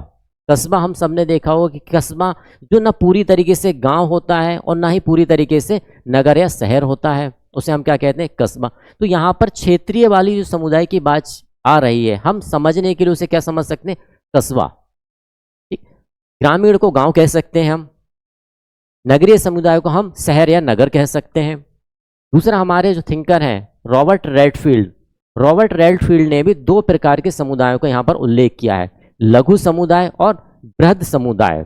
कस्बा हम सबने देखा होगा कि कस्बा जो ना पूरी तरीके से गांव होता है और ना ही पूरी तरीके से नगर या शहर होता है, उसे हम क्या कहते हैं, कस्बा। तो यहाँ पर क्षेत्रीय वाली जो समुदाय की बात आ रही है, हम समझने के लिए उसे क्या समझ सकते हैं, कस्बा। ग्रामीण को गांव कह सकते हैं हम, नगरीय समुदाय को हम शहर या नगर कह सकते हैं। दूसरा हमारे जो थिंकर हैं रॉबर्ट रेडफील्ड ने भी 2 प्रकार के समुदायों का यहाँ पर उल्लेख किया है, लघु समुदाय और बृहद समुदाय।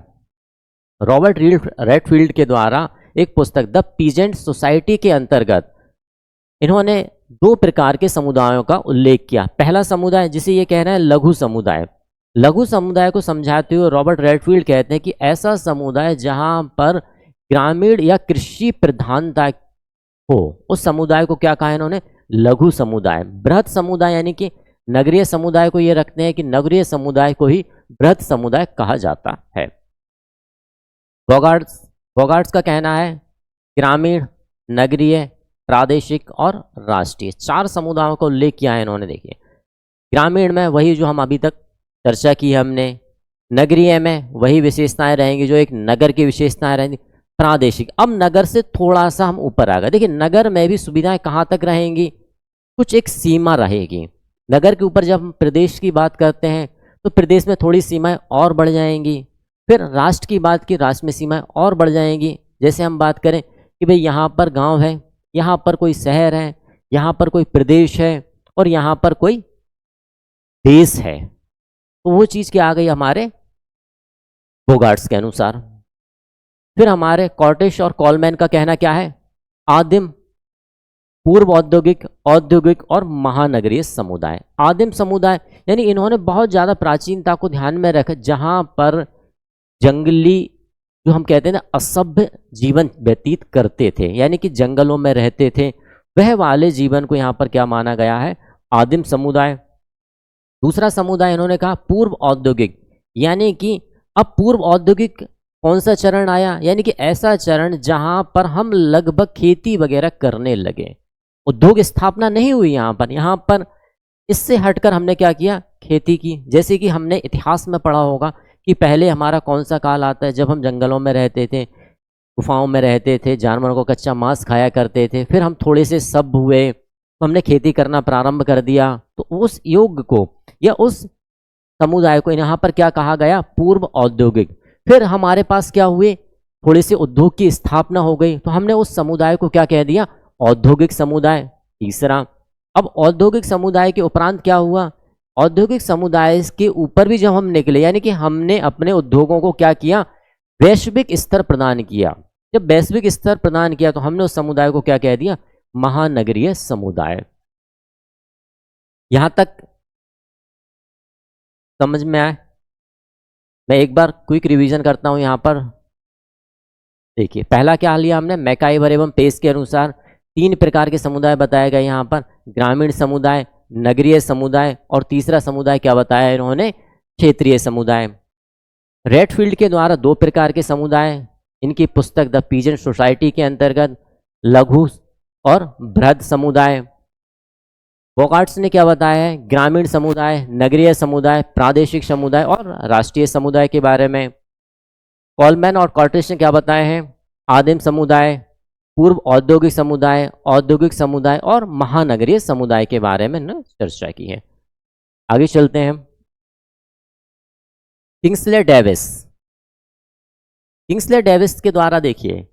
रॉबर्ट रेडफील्ड के द्वारा एक पुस्तक द पीजेंट सोसाइटी के अंतर्गत इन्होंने 2 प्रकार के समुदायों का उल्लेख किया। पहला समुदाय जिसे ये कह रहे हैं लघु समुदाय। लघु समुदाय को समझाते हुए रॉबर्ट रेडफील्ड कहते हैं कि ऐसा समुदाय जहां पर ग्रामीण या कृषि प्रधानता हो, उस समुदाय को क्या कहा इन्होंने, लघु समुदाय। बृहद समुदाय यानी कि नगरीय समुदाय को ये रखते हैं कि नगरीय समुदाय को ही बृहद समुदाय कहा जाता है। बॉगार्ट्स का कहना है ग्रामीण, नगरीय, प्रादेशिक और राष्ट्रीय 4 समुदायों का उल्लेख किया है इन्होंने। देखिए, ग्रामीण में वही जो हम अभी तक चर्चा की हमने, नगरीय में वही विशेषताएं रहेंगी जो एक नगर की विशेषताएं रहेंगी, प्रादेशिक। अब नगर से थोड़ा सा हम ऊपर आ गए। देखिए, नगर में भी सुविधाएं कहाँ तक रहेंगी, कुछ एक सीमा रहेगी। नगर के ऊपर जब हम प्रदेश की बात करते हैं तो प्रदेश में थोड़ी सीमाएं और बढ़ जाएंगी। फिर राष्ट्र की बात की, राष्ट्र में सीमाएं और बढ़ जाएंगी। जैसे हम बात करें कि भाई यहाँ पर गांव है, यहाँ पर कोई शहर है, यहाँ पर कोई प्रदेश है और यहाँ पर कोई देश है, तो वो चीज़ क्या आ गई हमारे बोगार्ट्स के अनुसार। फिर हमारे कॉर्टिश और कॉलमैन का कहना क्या है? आदिम, पूर्व औद्योगिक, औद्योगिक और महानगरीय समुदाय। आदिम समुदाय यानी इन्होंने बहुत ज़्यादा प्राचीनता को ध्यान में रखा, जहाँ पर जंगली, जो हम कहते हैं ना, असभ्य जीवन व्यतीत करते थे, यानी कि जंगलों में रहते थे, वह वाले जीवन को यहाँ पर क्या माना गया है? आदिम समुदाय। दूसरा समुदाय इन्होंने कहा पूर्व औद्योगिक, यानी कि अब पूर्व औद्योगिक कौन सा चरण आया? यानी कि ऐसा चरण जहां पर हम लगभग खेती वगैरह करने लगे, उद्योग स्थापना नहीं हुई यहाँ पर इससे हटकर हमने क्या किया? खेती की। जैसे कि हमने इतिहास में पढ़ा होगा कि पहले हमारा कौन सा काल आता है, जब हम जंगलों में रहते थे, गुफाओं में रहते थे, जानवरों को कच्चा मांस खाया करते थे, फिर हम थोड़े से सभ्य हुए तो हमने खेती करना प्रारंभ कर दिया। तो उस युग को या उस समुदाय को यहाँ पर क्या कहा गया? पूर्व औद्योगिक। फिर हमारे पास क्या हुए? थोड़े से उद्योग की स्थापना हो गई, तो हमने उस समुदाय को क्या कह दिया? औद्योगिक समुदाय। तीसरा, अब औद्योगिक समुदाय के उपरांत क्या हुआ? औद्योगिक समुदाय के ऊपर भी जब हम निकले, यानी कि हमने अपने उद्योगों को क्या किया? वैश्विक स्तर प्रदान किया। जब वैश्विक स्तर प्रदान किया तो हमने उस समुदाय को क्या कह दिया? महानगरीय समुदाय। यहां तक समझ में आए? मैं एक बार क्विक रिवीजन करता हूं। यहां पर देखिए, पहला क्या लिया हमने? मैकाइवर एवं पेस के अनुसार 3 प्रकार के समुदाय बताए गए यहाँ पर, ग्रामीण समुदाय, नगरीय समुदाय और तीसरा समुदाय क्या बताया इन्होंने? क्षेत्रीय समुदाय। रेडफील्ड के द्वारा 2 प्रकार के समुदाय, इनकी पुस्तक द पीजेंट सोसाइटी के अंतर्गत लघु और बृहद समुदाय। बोगार्ट्स ने क्या बताया है? ग्रामीण समुदाय, नगरीय समुदाय, प्रादेशिक समुदाय और राष्ट्रीय समुदाय के बारे में। कॉलमैन और कॉर्टिश ने क्या बताया है? आदिम समुदाय, पूर्व औद्योगिक समुदाय, औद्योगिक समुदाय और महानगरीय समुदाय के बारे में चर्चा की है। आगे चलते हैं। Kingsley Davis. किंग्सले डेविस के द्वारा देखिए,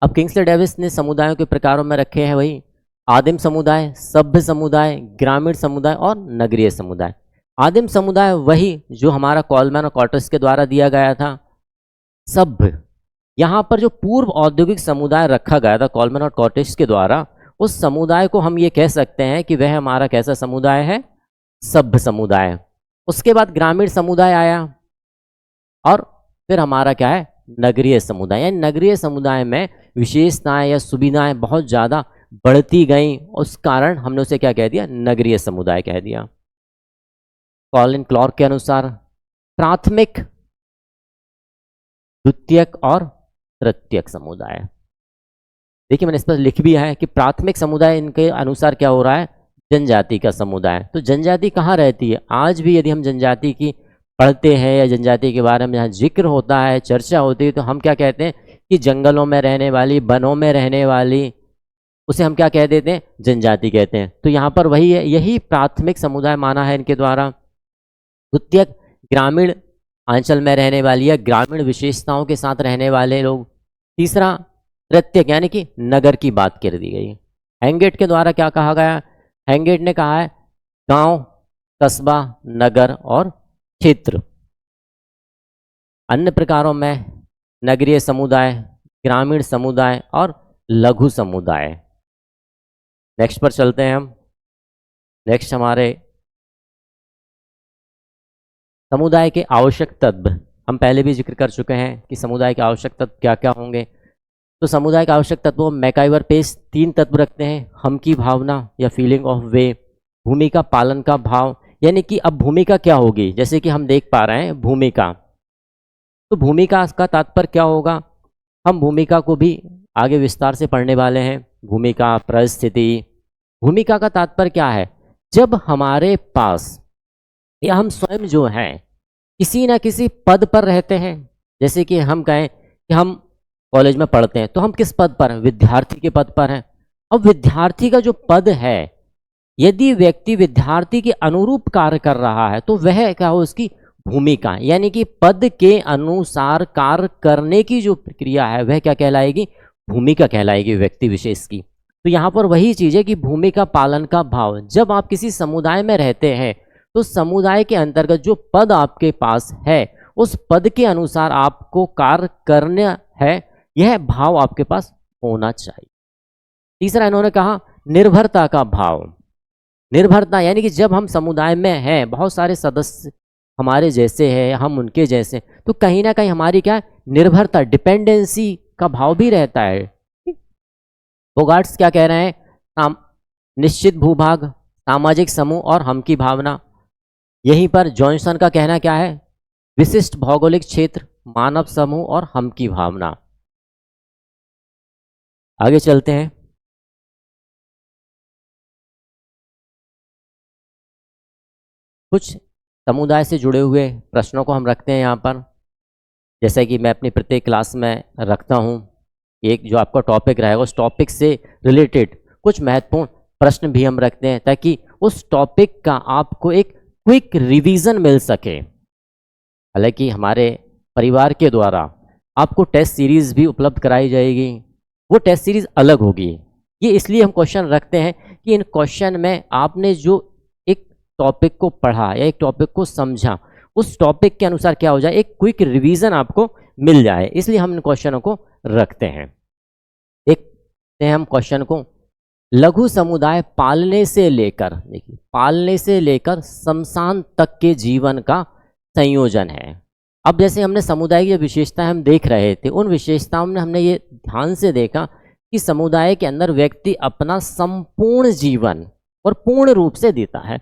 अब किंग्सले डेविस ने समुदायों के प्रकारों में रखे हैं वही आदिम समुदाय, सभ्य समुदाय, ग्रामीण समुदाय और नगरीय समुदाय। आदिम समुदाय वही जो हमारा कॉलमैन और कॉर्टिश के द्वारा दिया गया था। सभ्य, यहाँ पर जो पूर्व औद्योगिक समुदाय रखा गया था कॉलमैन और कॉर्टिश के द्वारा, उस समुदाय को हम ये कह सकते हैं कि वह हमारा कैसा समुदाय है? सभ्य समुदाय। उसके बाद ग्रामीण समुदाय आया और फिर हमारा क्या है? नगरीय समुदाय। यानी नगरीय समुदाय में विशेषताएं या सुविधाएं बहुत ज़्यादा बढ़ती गई, उस कारण हमने उसे क्या कह दिया? नगरीय समुदाय कह दिया। कॉलिन क्लार्क के अनुसार प्राथमिक, द्वितीयक और तृतीयक समुदाय। देखिए, मैंने इस पर लिख भी है कि प्राथमिक समुदाय इनके अनुसार क्या हो रहा है? जनजाति का समुदाय। तो जनजाति कहाँ रहती है? आज भी यदि हम जनजाति की पढ़ते हैं या जनजाति के बारे में जहाँ जिक्र होता है, चर्चा होती है, तो हम क्या कहते हैं कि जंगलों में रहने वाली, वनों में रहने वाली, उसे हम क्या कह देते हैं? जनजाति कहते हैं। तो यहाँ पर वही है, यही प्राथमिक समुदाय माना है इनके द्वारा। द्वितीयक, ग्रामीण अंचल में रहने वाली या ग्रामीण विशेषताओं के साथ रहने वाले लोग। तीसरा, तृतीयक यानी कि नगर की बात कर दी गई। हैंगेट के द्वारा क्या कहा गया? हैंगेट ने कहा है गांव, कस्बा, नगर और क्षेत्र। अन्य प्रकारों में नगरीय समुदाय, ग्रामीण समुदाय और लघु समुदाय। नेक्स्ट पर चलते हैं हम। नेक्स्ट हमारे समुदाय के आवश्यक तत्व। हम पहले भी जिक्र कर चुके हैं कि समुदाय के आवश्यक तत्व क्या क्या होंगे। तो समुदाय के आवश्यक तत्वों में मैकाइवर पेस 3 तत्व रखते हैं। हम की भावना या फीलिंग ऑफ वे, भूमिका पालन का भाव, यानी कि अब भूमिका क्या होगी, जैसे कि हम देख पा रहे हैं भूमिका, तो भूमिका का तात्पर्य क्या होगा? हम भूमिका को भी आगे विस्तार से पढ़ने वाले हैं। भूमिका, परिस्थिति। भूमिका का तात्पर्य क्या है? जब हमारे पास या हम स्वयं जो हैं किसी ना किसी पद पर रहते हैं, जैसे कि हम कहें कि हम कॉलेज में पढ़ते हैं, तो हम किस पद पर हैं? विद्यार्थी के पद पर हैं। अब विद्यार्थी का जो पद है, यदि व्यक्ति विद्यार्थी के अनुरूप कार्य कर रहा है तो वह क्या हो? उसकी भूमिका, यानी कि पद के अनुसार कार्य करने की जो प्रक्रिया है वह क्या कहलाएगी? भूमिका कहलाएगी व्यक्ति विशेष की। तो यहाँ पर वही चीज़ है कि भूमिका पालन का भाव। जब आप किसी समुदाय में रहते हैं तो समुदाय के अंतर्गत जो पद आपके पास है उस पद के अनुसार आपको कार्य करना है, यह भाव आपके पास होना चाहिए। तीसरा इन्होंने कहा निर्भरता का भाव। निर्भरता यानी कि जब हम समुदाय में हैं, बहुत सारे सदस्य हमारे जैसे हैं, हम उनके जैसे, तो कहीं ना कहीं हमारी क्या निर्भरता, डिपेंडेंसी का भाव भी रहता है। बोगार्ट्स क्या कह रहे हैं? निश्चित भूभाग, सामाजिक समूह और हम की भावना। यहीं पर जॉनसन का कहना क्या है? विशिष्ट भौगोलिक क्षेत्र, मानव समूह और हम की भावना। आगे चलते हैं। कुछ समुदाय से जुड़े हुए प्रश्नों को हम रखते हैं यहाँ पर, जैसा कि मैं अपनी प्रत्येक क्लास में रखता हूँ। एक जो आपका टॉपिक रहेगा उस टॉपिक से रिलेटेड कुछ महत्वपूर्ण प्रश्न भी हम रखते हैं, ताकि उस टॉपिक का आपको एक क्विक रिवीजन मिल सके। हालांकि हमारे परिवार के द्वारा आपको टेस्ट सीरीज़ भी उपलब्ध कराई जाएगी, वो टेस्ट सीरीज़ अलग होगी। ये इसलिए हम क्वेश्चन रखते हैं कि इन क्वेश्चन में आपने जो एक टॉपिक को पढ़ा या एक टॉपिक को समझा, उस टॉपिक के अनुसार क्या हो जाए, एक क्विक रिवीजन आपको मिल जाए, इसलिए हम इन क्वेश्चनों को रखते हैं। देखते हैं हम क्वेश्चन को। लघु समुदाय पालने से लेकर, देखिए, पालने से लेकर शमशान तक के जीवन का संयोजन है। अब जैसे हमने समुदाय की विशेषताएं हम देख रहे थे, उन विशेषताओं में हमने ये ध्यान से देखा कि समुदाय के अंदर व्यक्ति अपना संपूर्ण जीवन और पूर्ण रूप से देता है।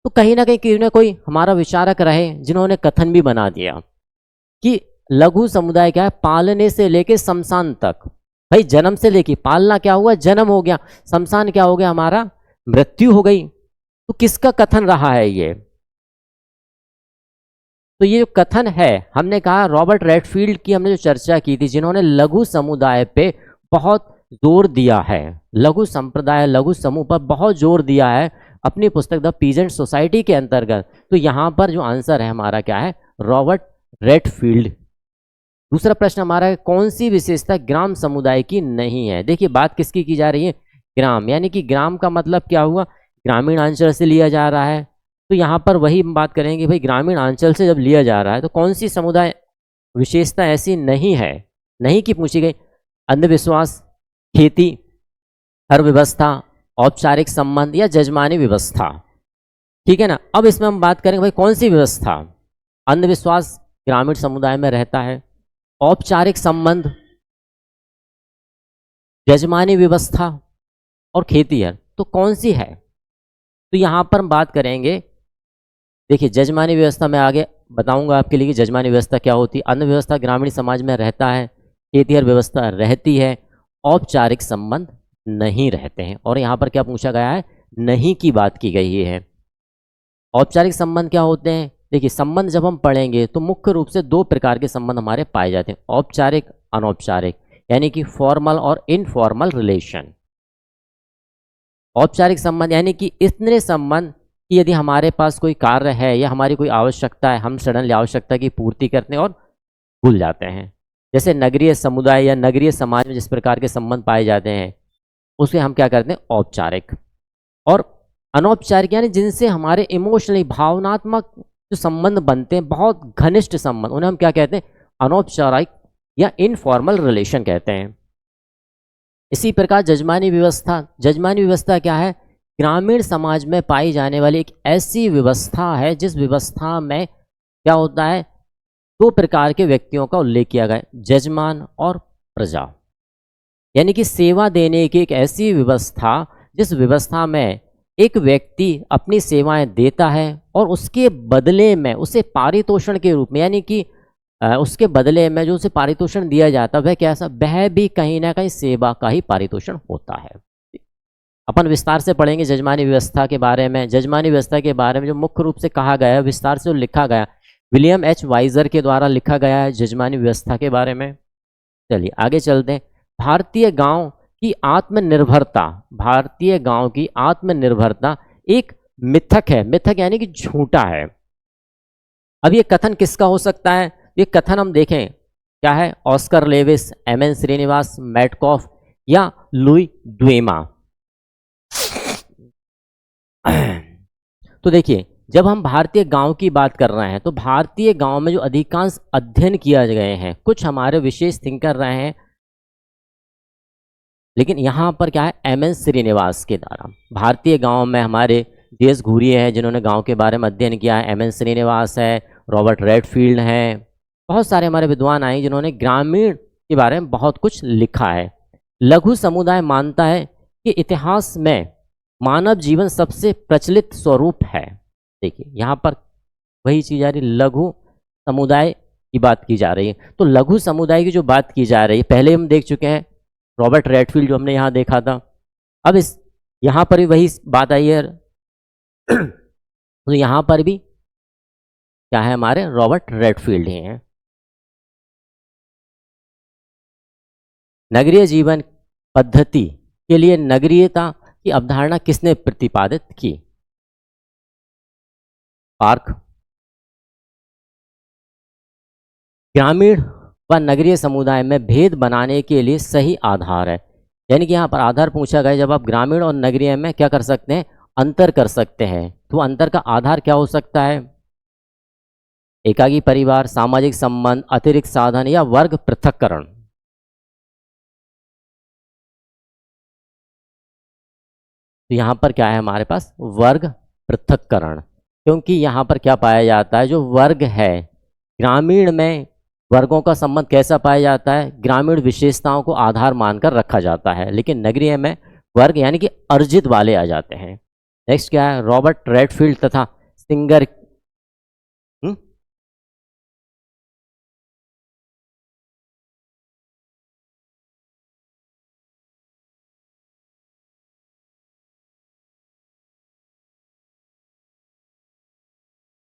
तो कहीं ना कहीं कोई हमारा विचारक रहे जिन्होंने कथन भी बना दिया कि लघु समुदाय क्या है, पालने से लेकर शमशान तक। भाई जन्म से लेके पालना क्या हुआ, जन्म हो गया, शमशान क्या हो गया, हमारा मृत्यु हो गई। तो किसका कथन रहा है ये? तो ये जो कथन है, हमने कहा रॉबर्ट रेडफील्ड की हमने जो चर्चा की थी, जिन्होंने लघु समुदाय पे बहुत जोर दिया है, लघु संप्रदाय, लघु समूह पर बहुत जोर दिया है अपनी पुस्तक द पीजेंट सोसाइटी के अंतर्गत। तो यहाँ पर जो आंसर है हमारा क्या है? Robert Redfield. दूसरा प्रश्न हमारा है, कौन सी विशेषता ग्राम समुदाय की नहीं है? देखिए बात किसकी की जा रही है? ग्राम, यानी कि ग्राम का मतलब क्या हुआ, ग्रामीण अंचल से लिया जा रहा है। तो यहाँ पर वही हम बात करेंगे, भाई ग्रामीण अंचल से जब लिया जा रहा है तो कौन सी समुदाय विशेषता ऐसी नहीं है, नहीं की पूछी गई? अंधविश्वास, खेती, अर्थव्यवस्था, औपचारिक संबंध या जजमानी व्यवस्था। ठीक है ना। अब इसमें हम बात करेंगे भाई कौन सी व्यवस्था? अंधविश्वास ग्रामीण समुदाय में रहता है, औपचारिक संबंध, जजमानी व्यवस्था और खेती है, तो कौन सी है? तो यहाँ पर हम बात करेंगे, देखिए जजमानी व्यवस्था में आगे बताऊंगा आपके लिए कि जजमानी व्यवस्था क्या होती है। अन्न व्यवस्था ग्रामीण समाज में रहता है, खेतीहर व्यवस्था रहती है, औपचारिक संबंध नहीं रहते हैं। और यहाँ पर क्या पूछा गया है? नहीं की बात की गई है। औपचारिक संबंध क्या होते हैं? देखिए संबंध जब हम पढ़ेंगे तो मुख्य रूप से दो प्रकार के संबंध हमारे पाए जाते हैं, औपचारिक, अनौपचारिक, यानी कि फॉर्मल और इनफॉर्मल रिलेशन। औपचारिक संबंध यानी कि इतने संबंध कि यदि हमारे पास कोई कार्य है या हमारी कोई आवश्यकता है, हम सडनली आवश्यकता की पूर्ति करते हैं और भूल जाते हैं। जैसे नगरीय समुदाय या नगरीय समाज में जिस प्रकार के संबंध पाए जाते हैं उसे हम क्या करते हैं? औपचारिक। और अनौपचारिक यानी जिनसे हमारे इमोशनली, भावनात्मक जो संबंध बनते हैं, बहुत घनिष्ठ संबंध, उन्हें हम क्या कहते हैं? अनौपचारिक या इनफॉर्मल रिलेशन कहते हैं। इसी प्रकार जजमानी व्यवस्था, जजमानी व्यवस्था क्या है? ग्रामीण समाज में पाई जाने वाली एक ऐसी व्यवस्था है जिस व्यवस्था में क्या होता है? दो प्रकार के व्यक्तियों का उल्लेख किया गया है, जजमान और प्रजा। यानी कि सेवा देने की एक ऐसी व्यवस्था जिस व्यवस्था में एक व्यक्ति अपनी सेवाएं देता है और उसके बदले में उसे पारितोषण के रूप में, यानी कि उसके बदले में जो उसे पारितोषण दिया जाता है वह कैसा? वह भी कहीं ना कहीं सेवा का ही पारितोषण होता है। अपन विस्तार से पढ़ेंगे जजमानी व्यवस्था के बारे में। जजमानी व्यवस्था के बारे में जो मुख्य रूप से कहा गया है, विस्तार से लिखा गया, विलियम एच वाइजर के द्वारा लिखा गया है जजमानी व्यवस्था के बारे में। चलिए आगे चलते हैं। भारतीय गांव की आत्मनिर्भरता, भारतीय गांव की आत्मनिर्भरता एक मिथक है। मिथक यानी कि झूठा है। अब ये कथन किसका हो सकता है? ये कथन हम देखें क्या है? Oscar Lewis, M N. Srinivas, Metcalfe या लुई ड्वेमा। तो देखिए जब हम भारतीय गांव की बात कर रहे हैं तो भारतीय गांव में जो अधिकांश अध्ययन किया गए हैं, कुछ हमारे विशेष थिंकर रहे हैं, लेकिन यहाँ पर क्या है, एम.एन. श्रीनिवास के द्वारा भारतीय गांव में हमारे DS घुरिये हैं जिन्होंने गांव के बारे में अध्ययन किया है, एम.एन. श्रीनिवास है, रॉबर्ट रेडफील्ड हैं, बहुत सारे हमारे विद्वान आए जिन्होंने ग्रामीण के बारे में बहुत कुछ लिखा है। लघु समुदाय मानता है कि इतिहास में मानव जीवन सबसे प्रचलित स्वरूप है। देखिए यहाँ पर वही चीज़ आ रही, लघु समुदाय की बात की जा रही है। तो लघु समुदाय की जो बात की जा रही है, पहले हम देख चुके हैं रॉबर्ट रेडफील्ड जो हमने यहाँ देखा था। अब इस यहाँ पर भी वही बात आई है तो यहाँ पर भी क्या है, हमारे रॉबर्ट रेडफील्ड ही हैं। नगरीय जीवन पद्धति के लिए नगरीयता की अवधारणा किसने प्रतिपादित की? पार्क। ग्रामीण व नगरीय समुदाय में भेद बनाने के लिए सही आधार है, यानी कि यहाँ पर आधार पूछा गया, जब आप ग्रामीण और नगरीय में क्या कर सकते हैं, अंतर कर सकते हैं, तो अंतर का आधार क्या हो सकता है? एकाकी परिवार, सामाजिक संबंध, अतिरिक्त साधन या वर्ग पृथक्करण। तो यहाँ पर क्या है हमारे पास, वर्ग पृथक्करण, क्योंकि यहाँ पर क्या पाया जाता है, जो वर्ग है, ग्रामीण में वर्गों का संबंध कैसा पाया जाता है, ग्रामीण विशेषताओं को आधार मानकर रखा जाता है, लेकिन नगरीय में वर्ग यानी कि अर्जित वाले आ जाते हैं। नेक्स्ट क्या है, रॉबर्ट रेडफील्ड तथा सिंगर